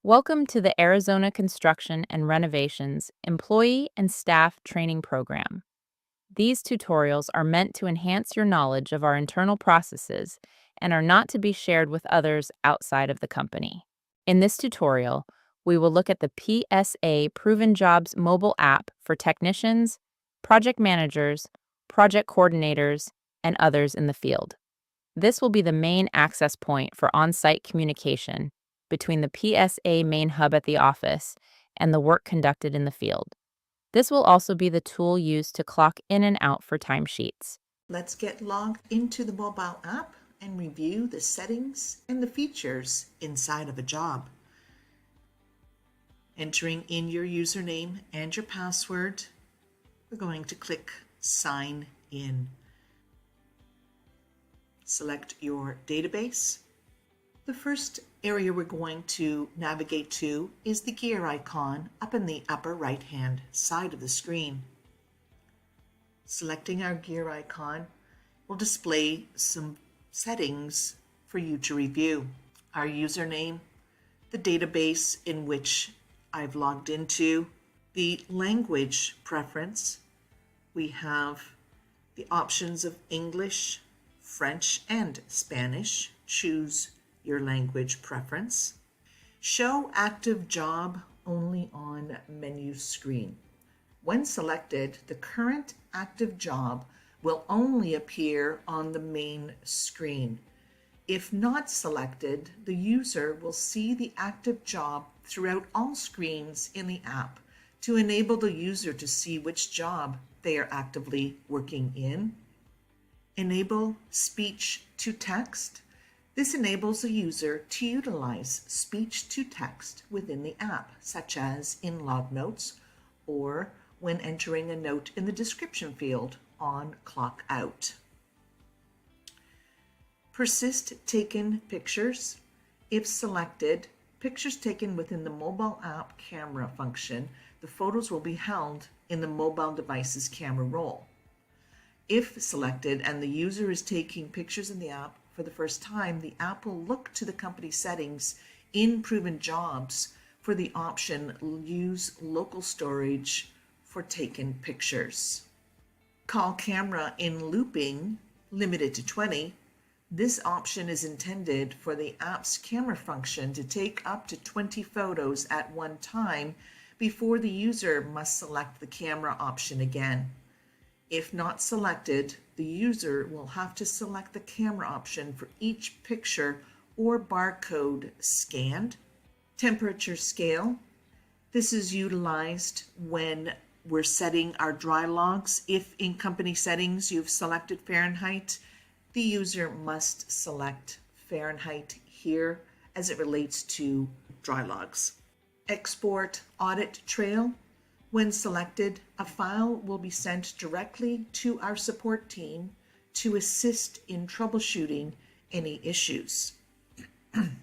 Welcome to the Arizona Construction and Renovations Employee and Staff Training Program. These tutorials are meant to enhance your knowledge of our internal processes and are not to be shared with others outside of the company. In this tutorial, we will look at the PSA Proven Jobs mobile app for technicians, project managers, project coordinators, and others in the field. This will be the main access point for on-site communication between the PSA main hub at the office and the work conducted in the field. This will also be the tool used to clock in and out for timesheets. Let's get logged into the mobile app and review the settings and the features inside of a job. Entering in your username and your password, we're going to click Sign In. Select your database. The first area we're going to navigate to is the gear icon up in the upper right-hand side of the screen. Selecting our gear icon will display some settings for you to review. Our username, the database in which I've logged into, the language preference. We have the options of English, French, and Spanish. Choose your language preference. Show active job only on menu screen. When selected, the current active job will only appear on the main screen. If not selected, the user will see the active job throughout all screens in the app to enable the user to see which job they are actively working in. Enable speech to text. This enables the user to utilize speech to text within the app, such as in log notes or when entering a note in the description field on clock out. Persist taken pictures. If selected, pictures taken within the mobile app camera function, the photos will be held in the mobile device's camera roll. If selected and the user is taking pictures in the app for the first time, the app will look to the company settings in Proven Jobs for the option Use Local Storage for taken pictures. Call camera in looping, limited to 20. This option is intended for the app's camera function to take up to 20 photos at one time before the user must select the camera option again. If not selected, the user will have to select the camera option for each picture or barcode scanned. Temperature scale. This is utilized when we're setting our dry logs. If in company settings you've selected Fahrenheit, the user must select Fahrenheit here as it relates to dry logs. Export audit trail. When selected, a file will be sent directly to our support team to assist in troubleshooting any issues. And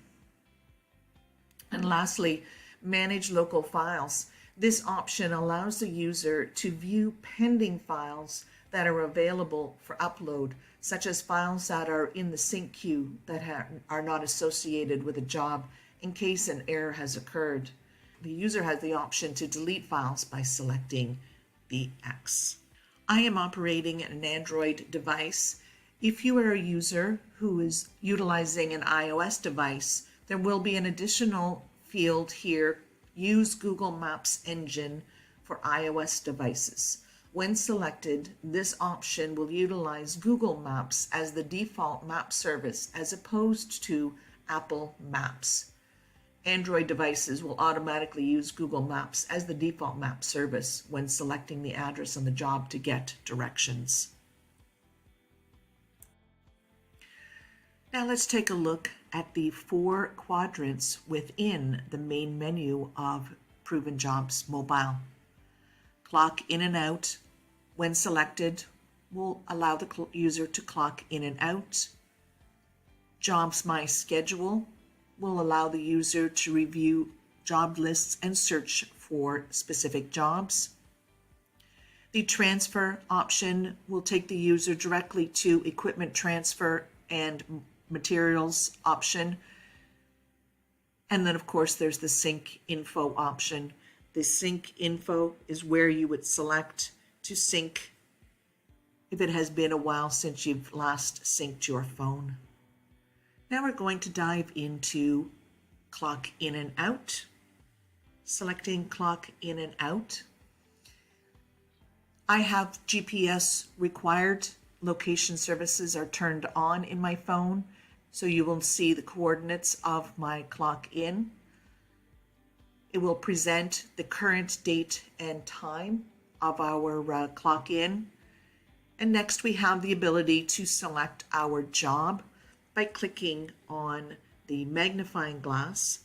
lastly, manage local files. This option allows the user to view pending files that are available for upload, such as files that are in the sync queue that are not associated with a job in case an error has occurred. The user has the option to delete files by selecting the X. I am operating an Android device. If you are a user who is utilizing an iOS device, there will be an additional field here, Use Google Maps Engine for iOS devices. When selected, this option will utilize Google Maps as the default map service as opposed to Apple Maps. Android devices will automatically use Google Maps as the default map service when selecting the address on the job to get directions. Now let's take a look at the 4 quadrants within the main menu of Proven Jobs Mobile. Clock in and out. When selected, will allow the user to clock in and out. Jobs My Schedule will allow the user to review job lists and search for specific jobs. The transfer option will take the user directly to equipment transfer and materials option. And then of course there's the sync info option. The sync info is where you would select to sync if it has been a while since you've last synced your phone. Now we're going to dive into clock in and out. Selecting clock in and out. I have GPS required. Location services are turned on in my phone, so you will see the coordinates of my clock in. It will present the current date and time of our clock in. And next we have the ability to select our job by clicking on the magnifying glass.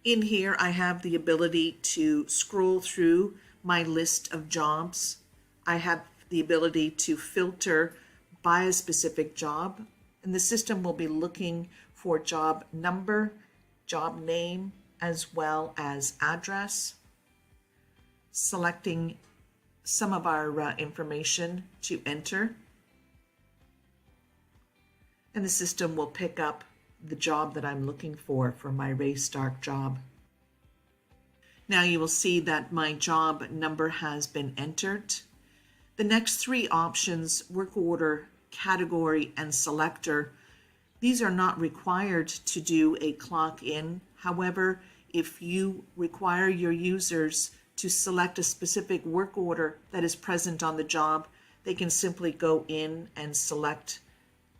In here I have the ability to scroll through my list of jobs. I have the ability to filter by a specific job, and the system will be looking for job number, job name, as well as address. Selecting some of our information to enter, and the system will pick up the job that I'm looking for my Ray Stark job. Now you will see that my job number has been entered. The next three options, work order, category, and selector, these are not required to do a clock in. However, if you require your users to select a specific work order that is present on the job, they can simply go in and select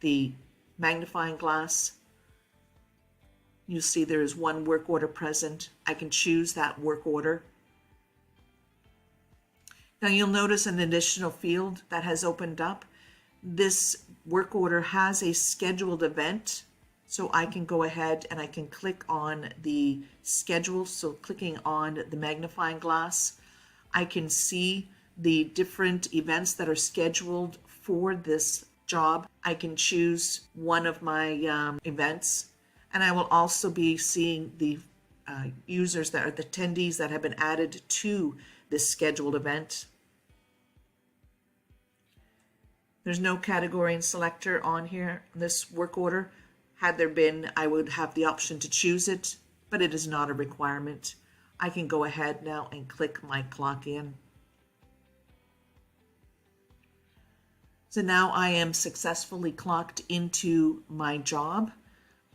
the magnifying glass. You'll see there is one work order present. I can choose that work order. Now you'll notice an additional field that has opened up. This work order has a scheduled event, so I can go ahead and I can click on the schedule. So clicking on the magnifying glass, I can see the different events that are scheduled for this job. I can choose one of my events, and I will also be seeing the users that are the attendees that have been added to this scheduled event. There's no category and selector on here, this work order. Had there been, I would have the option to choose it, but it is not a requirement. I can go ahead now and click my clock in. So now I am successfully clocked into my job,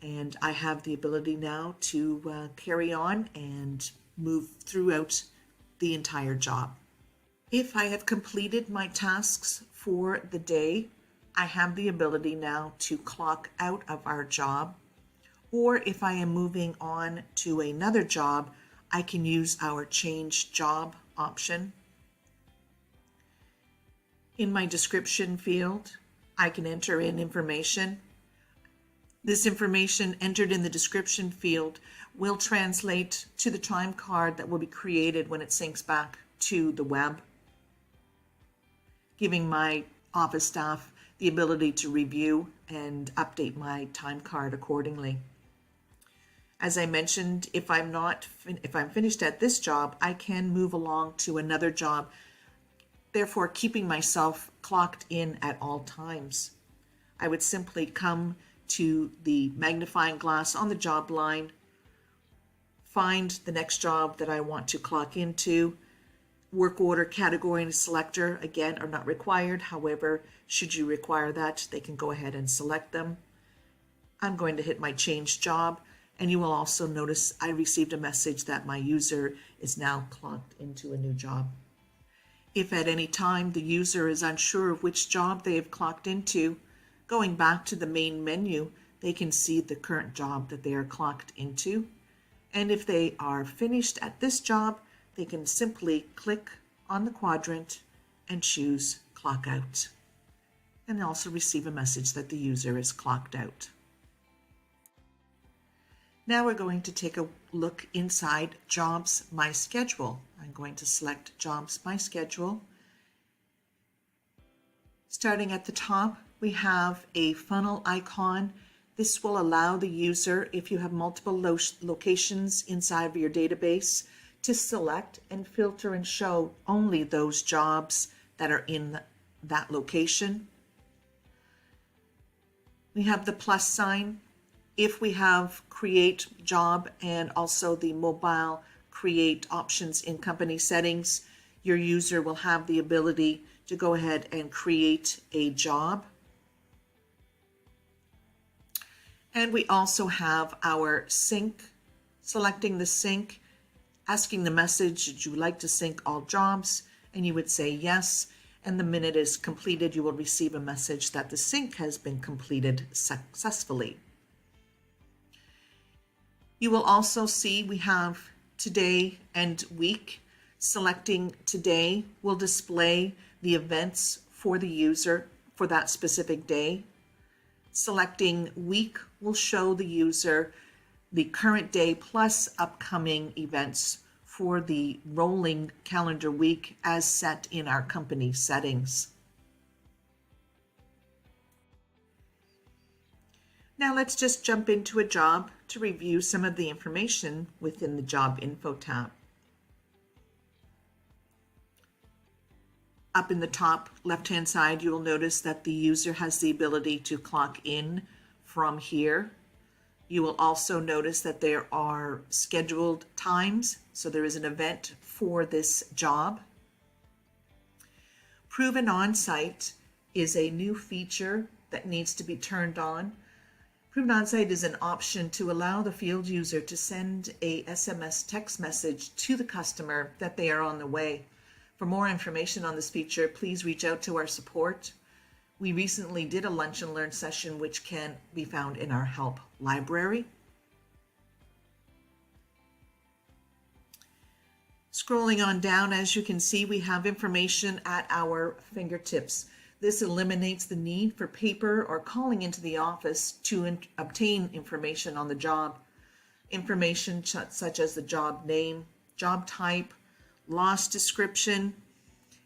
and I have the ability now to carry on and move throughout the entire job. If I have completed my tasks for the day, I have the ability now to clock out of our job, or if I am moving on to another job, I can use our change job option. In my description field, I can enter in information. This information entered in the description field will translate to the time card that will be created when it syncs back to the web, giving my office staff the ability to review and update my time card accordingly. As I mentioned, if I'm finished at this job, I can move along to another job, therefore keeping myself clocked in at all times. I would simply come to the magnifying glass on the job line, find the next job that I want to clock into. Work order, category, and selector, again, are not required. However, should you require that, they can go ahead and select them. I'm going to hit my change job, and you will also notice I received a message that my user is now clocked into a new job. If at any time the user is unsure of which job they have clocked into, going back to the main menu, they can see the current job that they are clocked into. And if they are finished at this job, they can simply click on the quadrant and choose clock out, and also receive a message that the user is clocked out. Now we're going to take a look inside Jobs My Schedule. I'm going to select Jobs My Schedule. Starting at the top, we have a funnel icon. This will allow the user, if you have multiple locations inside of your database, to select and filter and show only those jobs that are in that location. We have the plus sign. If we have create job and also the mobile create options in company settings, your user will have the ability to go ahead and create a job. And we also have our sync, selecting the sync, asking the message, would you like to sync all jobs? And you would say yes. And the minute it is completed, you will receive a message that the sync has been completed successfully. You will also see we have today and week. Selecting today will display the events for the user for that specific day. Selecting week will show the user the current day plus upcoming events for the rolling calendar week as set in our company settings. Now let's just jump into a job to review some of the information within the Job Info tab. Up in the top left-hand side, you will notice that the user has the ability to clock in from here. You will also notice that there are scheduled times, so there is an event for this job. Proven On-Site is a new feature that needs to be turned on. Proven On-Site is an option to allow the field user to send a SMS text message to the customer that they are on the way. For more information on this feature, please reach out to our support. We recently did a lunch and learn session which can be found in our help library. Scrolling on down, as you can see, we have information at our fingertips. This eliminates the need for paper or calling into the office to obtain information on the job. Information such as the job name, job type, loss description,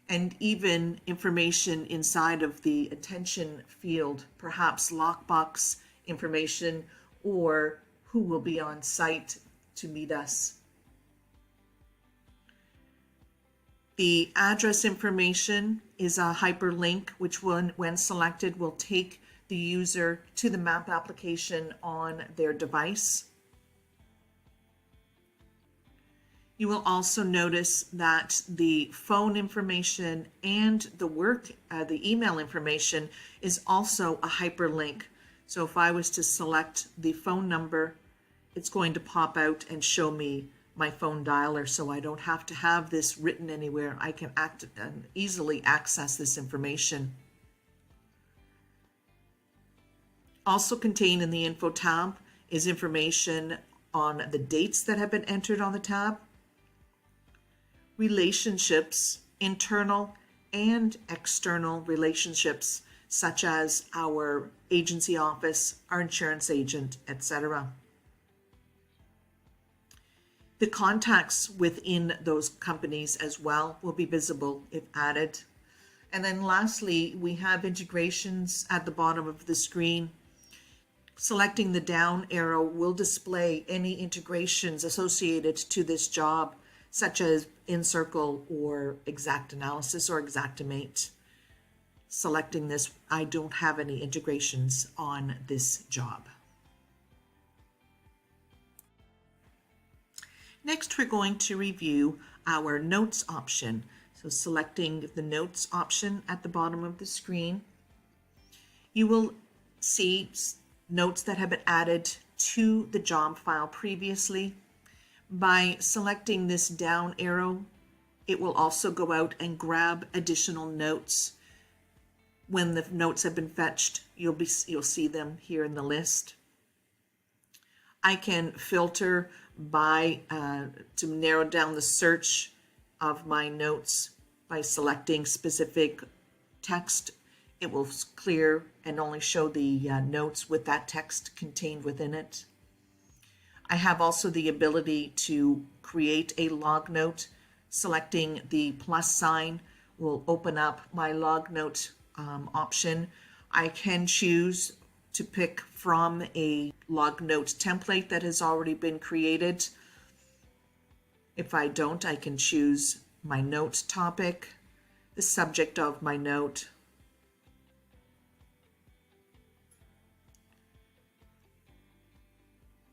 and even information inside of the attention field, perhaps lockbox information or who will be on site to meet us. The address information is a hyperlink, which when selected will take the user to the map application on their device. You will also notice that the phone information and the email information is also a hyperlink. So if I was to select the phone number, it's going to pop out and show me my phone dialer, so I don't have to have this written anywhere. I can easily access this information. Also contained in the Info tab is information on the dates that have been entered on the tab, relationships, internal and external relationships, such as our agency office, our insurance agent, etc. The contacts within those companies as well will be visible if added. And then lastly, we have integrations at the bottom of the screen. Selecting the down arrow will display any integrations associated to this job, such as InCircle or Exact Analysis or Xactimate. Selecting this, I don't have any integrations on this job. Next, we're going to review our notes option. So selecting the notes option at the bottom of the screen, you will see notes that have been added to the job file previously. By selecting this down arrow, it will also go out and grab additional notes. When the notes have been fetched, you'll see them here in the list. I can filter by to narrow down the search of my notes by selecting specific text. It will clear and only show the notes with that text contained within it. I have also the ability to create a log note. Selecting the plus sign will open up my log note option. I can choose to pick from a log note template that has already been created. If I don't, I can choose my note topic, the subject of my note,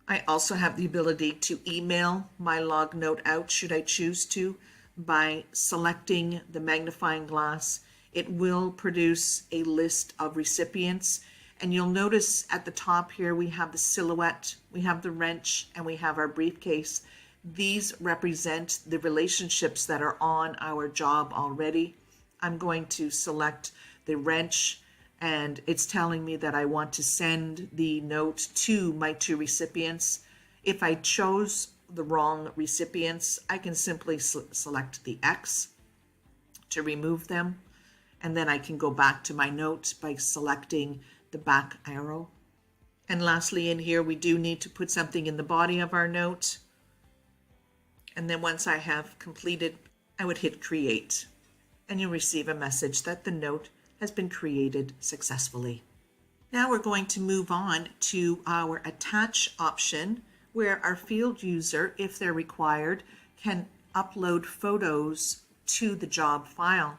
I also have the ability to email my log note out should I choose to by selecting the magnifying glass. It will produce a list of recipients, and you'll notice at the top here we have the silhouette, we have the wrench, and we have our briefcase. These represent the relationships that are on our job already. I'm going to select the wrench, and it's telling me that I want to send the note to my two recipients. If I chose the wrong recipients, I can simply select the X to remove them, and then I can go back to my note by selecting the back arrow. And lastly, in here, we do need to put something in the body of our note. And then once I have completed, I would hit create, and you'll receive a message that the note has been created successfully. Now we're going to move on to our attach option, where our field user, if they're required, can upload photos to the job file.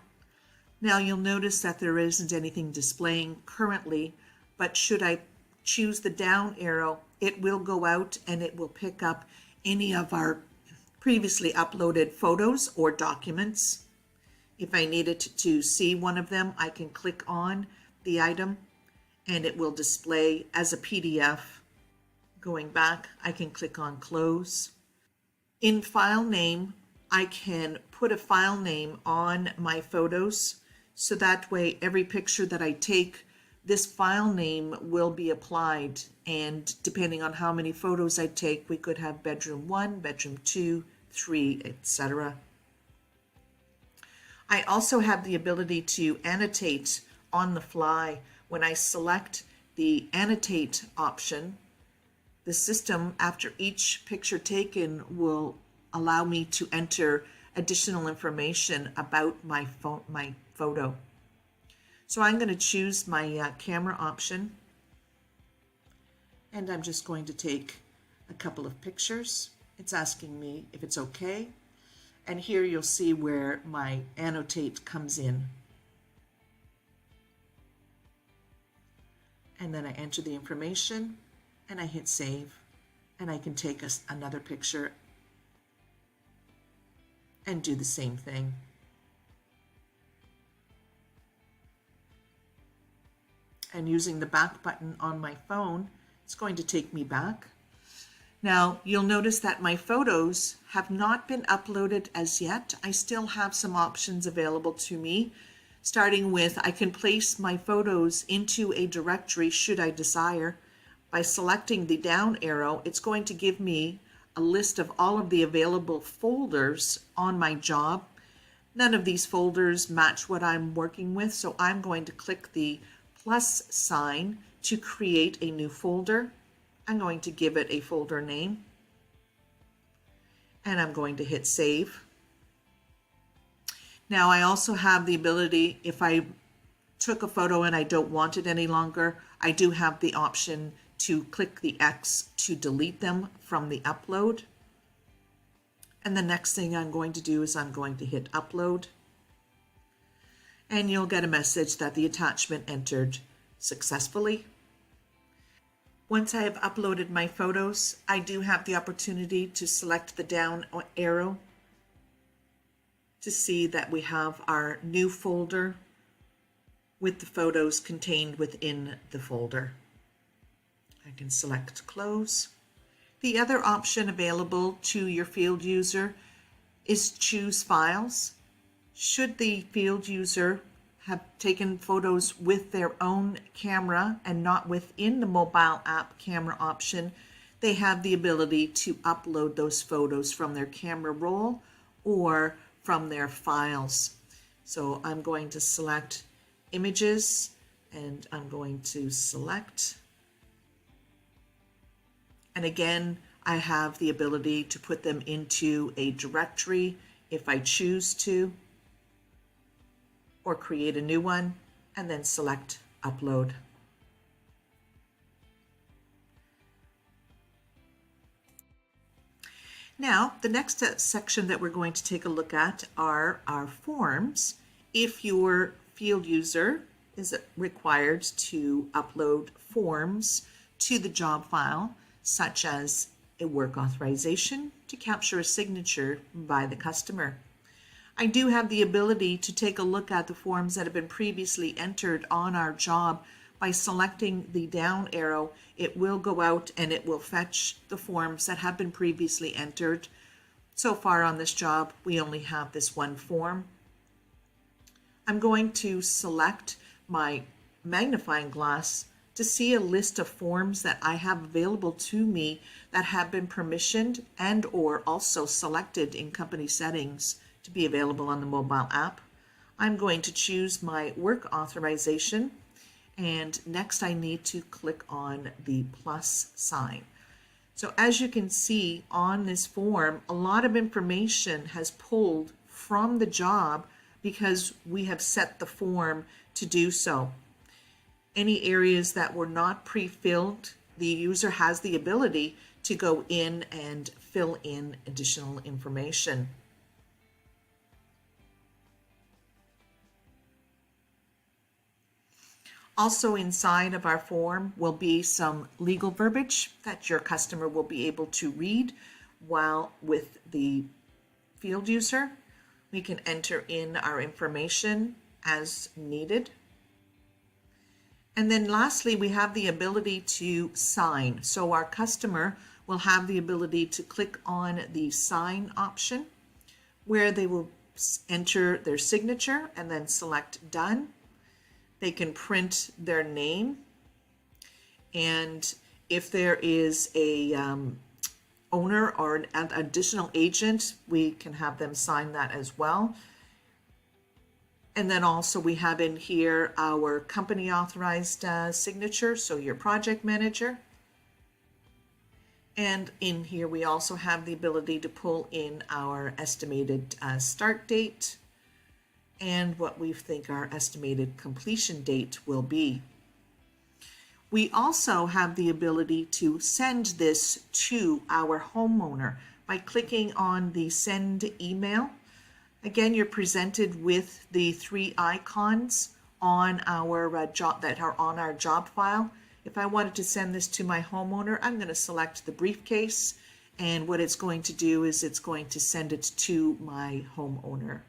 Now you'll notice that there isn't anything displaying currently, but should I choose the down arrow, it will go out and it will pick up any of our previously uploaded photos or documents. If I needed to see one of them, I can click on the item and it will display as a PDF. Going back, I can click on close. In file name, I can put a file name on my photos, so that way every picture that I take, this file name will be applied, and depending on how many photos I take, we could have bedroom 1, bedroom 2, 3, etc. I also have the ability to annotate on the fly. When I select the annotate option, the system, after each picture taken, will allow me to enter additional information about my photo. So I'm going to choose my camera option, and I'm just going to take a couple of pictures. It's asking me if it's okay, and here you'll see where my annotate comes in. And then I enter the information and I hit save, and I can take another picture and do the same thing. And using the back button on my phone, it's going to take me back. Now you'll notice that my photos have not been uploaded as yet. I still have some options available to me, starting with I can place my photos into a directory should I desire. By selecting the down arrow, it's going to give me a list of all of the available folders on my job. None of these folders match what I'm working with, so I'm going to click the plus sign to create a new folder. I'm going to give it a folder name, and I'm going to hit save. Now I also have the ability, if I took a photo and I don't want it any longer, I do have the option to click the X to delete them from the upload. And the next thing I'm going to do is I'm going to hit upload, and you'll get a message that the attachment entered successfully. Once I have uploaded my photos, I do have the opportunity to select the down arrow to see that we have our new folder with the photos contained within the folder. I can select close. The other option available to your field user is choose files. Should the field user have taken photos with their own camera and not within the mobile app camera option, they have the ability to upload those photos from their camera roll or from their files. So I'm going to select images, and I'm going to select. And again, I have the ability to put them into a directory if I choose to, or create a new one, and then select upload. Now, the next section that we're going to take a look at are our forms. If your field user is required to upload forms to the job file, such as a work authorization to capture a signature by the customer. I do have the ability to take a look at the forms that have been previously entered on our job. By selecting the down arrow, it will go out and it will fetch the forms that have been previously entered. So far on this job, we only have this one form. I'm going to select my magnifying glass to see a list of forms that I have available to me that have been permissioned and or also selected in company settings to be available on the mobile app. I'm going to choose my work authorization, and next I need to click on the plus sign. So as you can see on this form, a lot of information has pulled from the job because we have set the form to do so. Any areas that were not pre-filled, the user has the ability to go in and fill in additional information. Also inside of our form will be some legal verbiage that your customer will be able to read while with the field user. We can enter in our information as needed. And then lastly, we have the ability to sign. So our customer will have the ability to click on the sign option where they will enter their signature and then select done. They can print their name, and if there is a owner or an additional agent, we can have them sign that as well. And then also we have in here our company authorized signature, so your project manager. And in here we also have the ability to pull in our estimated start date and what we think our estimated completion date will be. We also have the ability to send this to our homeowner by clicking on the send email. Again, you're presented with the three icons on our job that are on our job file. If I wanted to send this to my homeowner, I'm going to select the briefcase, and what it's going to do is it's going to send it to my homeowner.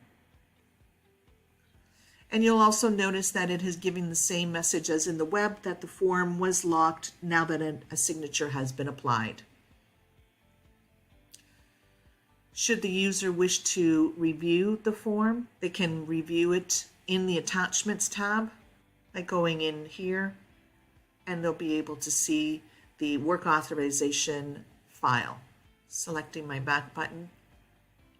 And you'll also notice that it is giving the same message as in the web, that the form was locked now that a signature has been applied. Should the user wish to review the form, they can review it in the Attachments tab by going in here, and they'll be able to see the work authorization file. Selecting my back button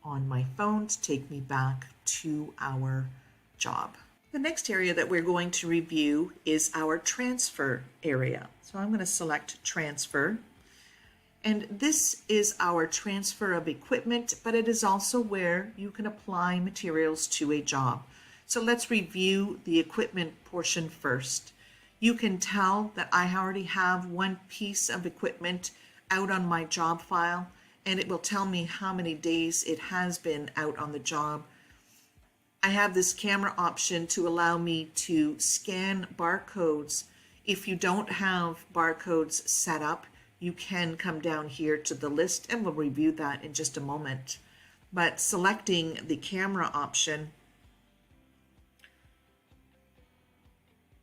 on my phone to take me back to our job. The next area that we're going to review is our transfer area. So I'm going to select transfer. And this is our transfer of equipment, but it is also where you can apply materials to a job. So let's review the equipment portion first. You can tell that I already have one piece of equipment out on my job file, and it will tell me how many days it has been out on the job. I have this camera option to allow me to scan barcodes. If you don't have barcodes set up, you can come down here to the list, and we'll review that in just a moment. But selecting the camera option,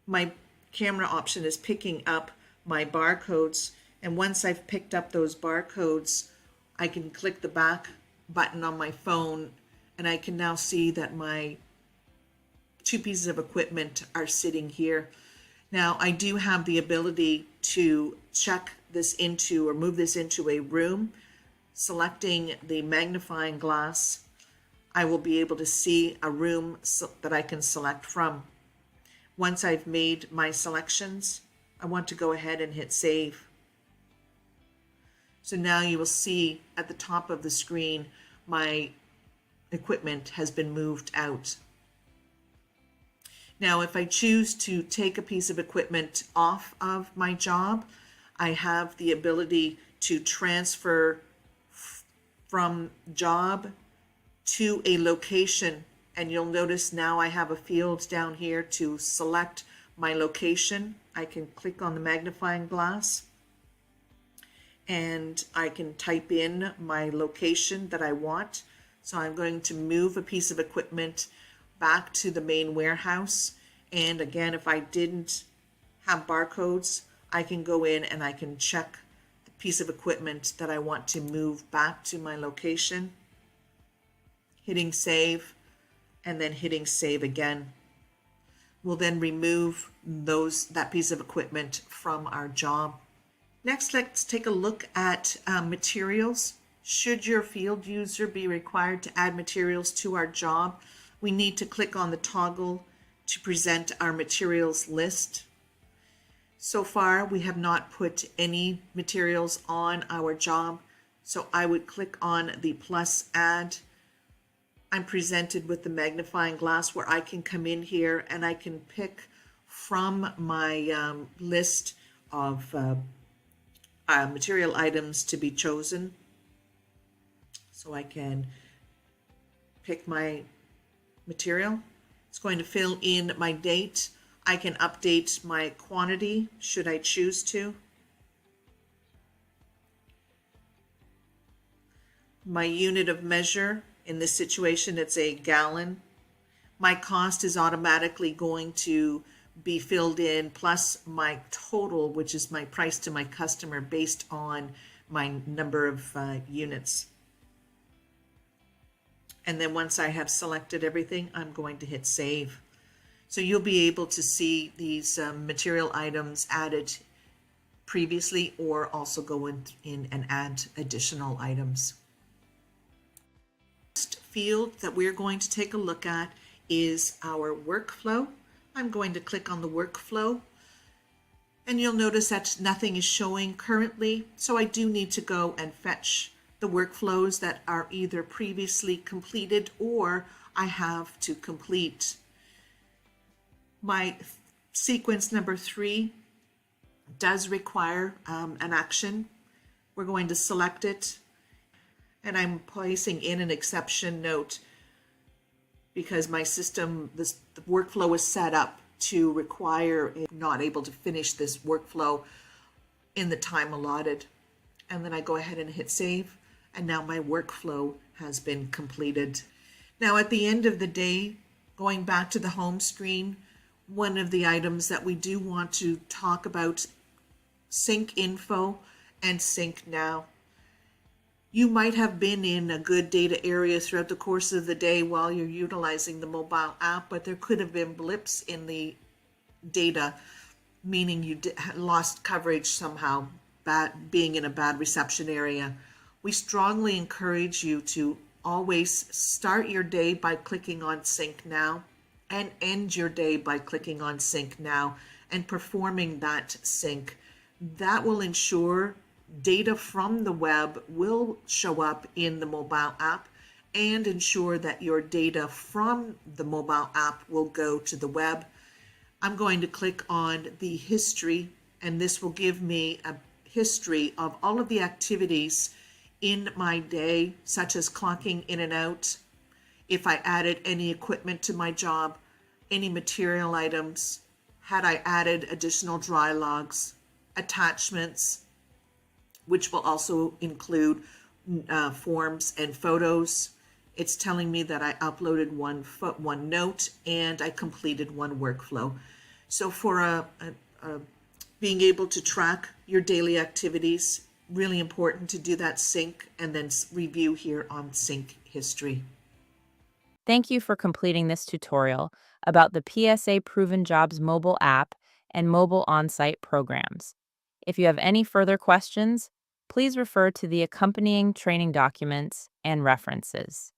my camera option is picking up my barcodes, and once I've picked up those barcodes, I can click the back button on my phone, and I can now see that my two pieces of equipment are sitting here. Now I do have the ability to check this into or move this into a room. Selecting the magnifying glass, I will be able to see a room that I can select from. Once I've made my selections, I want to go ahead and hit save. So now you will see at the top of the screen, my equipment has been moved out. Now, if I choose to take a piece of equipment off of my job, I have the ability to transfer from job to a location. And you'll notice now I have a field down here to select my location. I can click on the magnifying glass. and I can type in my location that I want. So I'm going to move a piece of equipment back to the main warehouse. And again, if I didn't have barcodes, I can go in and I can check the piece of equipment that I want to move back to my location, hitting save, and then hitting save again. We'll then remove that piece of equipment from our job. Next, let's take a look at materials. Should your field user be required to add materials to our job, we need to click on the toggle to present our materials list. So far, we have not put any materials on our job, so I would click on the plus add. I'm presented with the magnifying glass where I can come in here and I can pick from my list of material items to be chosen. So I can pick my material. It's going to fill in my date. I can update my quantity should I choose to. My unit of measure, in this situation, it's a gallon. My cost is automatically going to be filled in, plus my total, which is my price to my customer based on my number of units. And then once I have selected everything, I'm going to hit save. So you'll be able to see these material items added previously, or also go in and add additional items. Next field that we're going to take a look at is our workflow. I'm going to click on the workflow, and you'll notice that nothing is showing currently, so I do need to go and fetch the workflows that are either previously completed or I have to complete. My sequence number 3 does require an action. We're going to select it, and I'm placing in an exception note because my system, the workflow is set up to require not able to finish this workflow in the time allotted. And then I go ahead and hit save, and now my workflow has been completed. Now at the end of the day, going back to the home screen, one of the items that we do want to talk about, sync info and sync now. You might have been in a good data area throughout the course of the day while you're utilizing the mobile app, but there could have been blips in the data, meaning you lost coverage somehow, being in a bad reception area. We strongly encourage you to always start your day by clicking on Sync Now and end your day by clicking on Sync Now and performing that sync. That will ensure data from the web will show up in the mobile app and ensure that your data from the mobile app will go to the web. I'm going to click on the history, and this will give me a history of all of the activities in my day, such as clocking in and out, if I added any equipment to my job, any material items, had I added additional dry logs, attachments, which will also include forms and photos. It's telling me that I uploaded one note and I completed one workflow. So for being able to track your daily activities, really important to do that sync and then review here on sync history. Thank you for completing this tutorial about the PSA Proven Jobs mobile app and mobile on-site programs. If you have any further questions, please refer to the accompanying training documents and references.